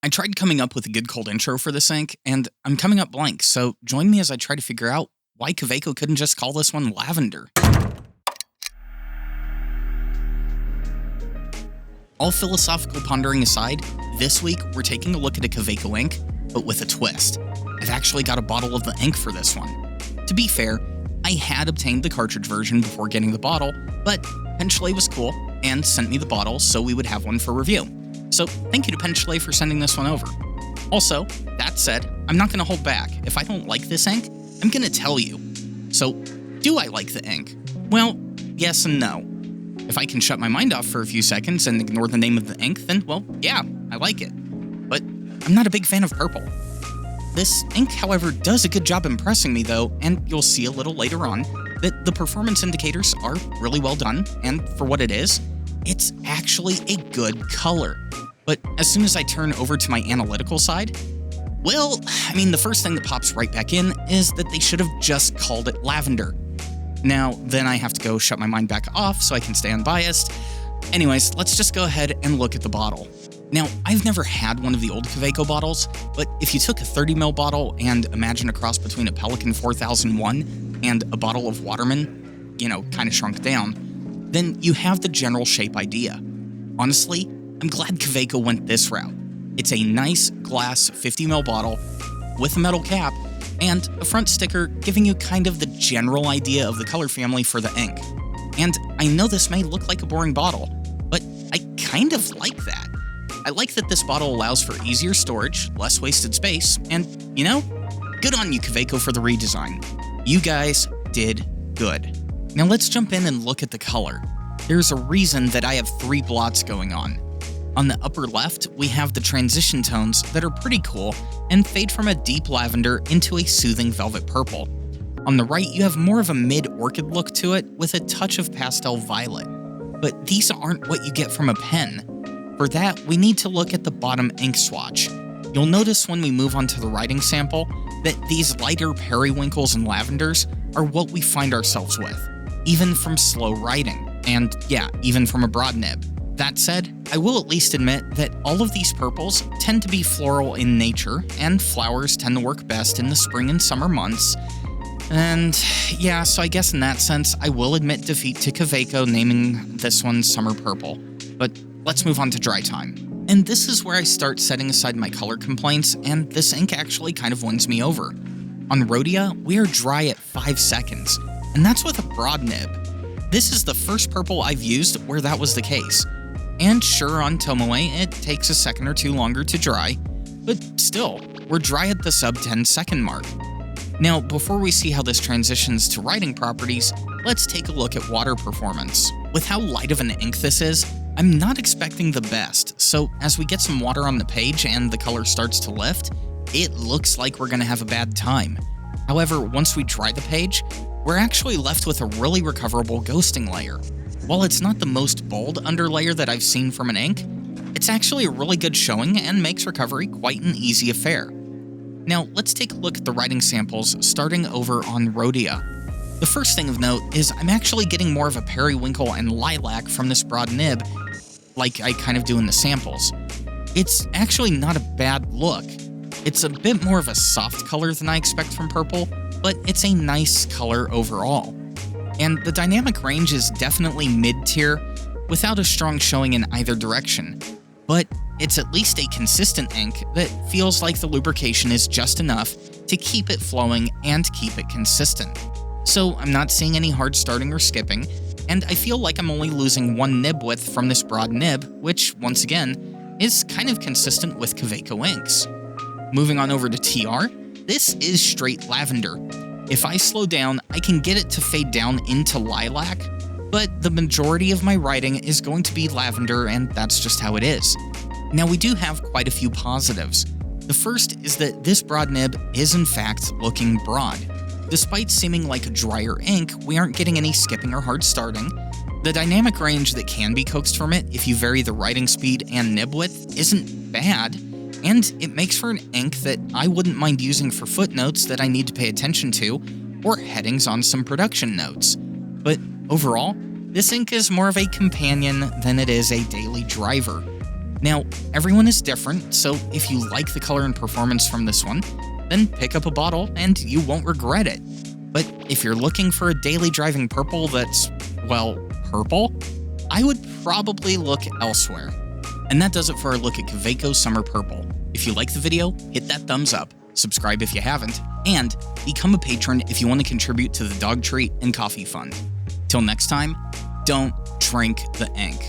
I tried coming up with a good cold intro for this ink, and I'm coming up blank, so join me as I try to figure out why Kaweco couldn't just call this one lavender. All philosophical pondering aside, this week we're taking a look at a Kaweco ink, but with a twist. I've actually got a bottle of the ink for this one. To be fair, I had obtained the cartridge version before getting the bottle, but Chalet was cool and sent me the bottle so we would have one for review. So thank you to Chalet for sending this one over. Also, that said, I'm not going to hold back. If I don't like this ink, I'm going to tell you. So, do I like the ink? Well, yes and no. If I can shut my mind off for a few seconds and ignore the name of the ink, then, well, yeah, I like it. But I'm not a big fan of purple. This ink, however, does a good job impressing me, though, and you'll see a little later on that the performance indicators are really well done, and for what it is, it's actually a good color. But as soon as I turn over to my analytical side, well, the first thing that pops right back in is that they should have just called it lavender. Now, then I have to go shut my mind back off so I can stay unbiased. Anyways, let's just go ahead and look at the bottle. Now, I've never had one of the old Kaweco bottles, but if you took a 30ml bottle and imagine a cross between a Pelican 4001 and a bottle of Waterman, kind of shrunk down, then you have the general shape idea. Honestly, I'm glad Kaweco went this route. It's a nice glass 50ml bottle with a metal cap and a front sticker giving you kind of the general idea of the color family for the ink. And I know this may look like a boring bottle, but I kind of like that. I like that this bottle allows for easier storage, less wasted space, and, good on you, Kaweco, for the redesign. You guys did good. Now let's jump in and look at the color. There's a reason that I have 3 blots going on. On the upper left, we have the transition tones that are pretty cool and fade from a deep lavender into a soothing velvet purple. On the right, you have more of a mid-orchid look to it with a touch of pastel violet. But these aren't what you get from a pen. For that, we need to look at the bottom ink swatch. You'll notice when we move on to the writing sample that these lighter periwinkles and lavenders are what we find ourselves with, even from slow writing, and yeah, even from a broad nib. That said, I will at least admit that all of these purples tend to be floral in nature, and flowers tend to work best in the spring and summer months. And yeah, so I guess in that sense, I will admit defeat to Kaweco naming this one Summer Purple. But let's move on to dry time. And this is where I start setting aside my color complaints, and this ink actually kind of wins me over. On Rhodia, we are dry at 5 seconds, and that's with a broad nib. This is the first purple I've used where that was the case. And sure, on Tomoe, it takes a second or two longer to dry, but still, we're dry at the sub 10-second mark. Now, before we see how this transitions to writing properties, let's take a look at water performance. With how light of an ink this is, I'm not expecting the best, so as we get some water on the page and the color starts to lift, it looks like we're going to have a bad time. However, once we dry the page, we're actually left with a really recoverable ghosting layer. While it's not the most bold underlayer that I've seen from an ink, it's actually a really good showing and makes recovery quite an easy affair. Now, let's take a look at the writing samples starting over on Rhodia. The first thing of note is I'm actually getting more of a periwinkle and lilac from this broad nib, like I kind of do in the samples. It's actually not a bad look. It's a bit more of a soft color than I expect from purple, but it's a nice color overall. And the dynamic range is definitely mid-tier, without a strong showing in either direction. But it's at least a consistent ink that feels like the lubrication is just enough to keep it flowing and keep it consistent. So I'm not seeing any hard starting or skipping, and I feel like I'm only losing 1 nib width from this broad nib, which, once again, is kind of consistent with Kaweco inks. Moving on over to TR, this is straight lavender. If I slow down, I can get it to fade down into lilac, but the majority of my writing is going to be lavender, and that's just how it is. Now, we do have quite a few positives. The first is that this broad nib is in fact looking broad. Despite seeming like a drier ink, we aren't getting any skipping or hard starting. The dynamic range that can be coaxed from it if you vary the writing speed and nib width isn't bad, and it makes for an ink that I wouldn't mind using for footnotes that I need to pay attention to, or headings on some production notes. But overall, this ink is more of a companion than it is a daily driver. Now, everyone is different, so if you like the color and performance from this one, then pick up a bottle and you won't regret it. But if you're looking for a daily driving purple that's, well, purple, I would probably look elsewhere. And that does it for our look at Kaweco Summer Purple. If you like the video, hit that thumbs up, subscribe if you haven't, and become a patron if you want to contribute to the Dog Treat and Coffee Fund. Till next time, don't drink the ink.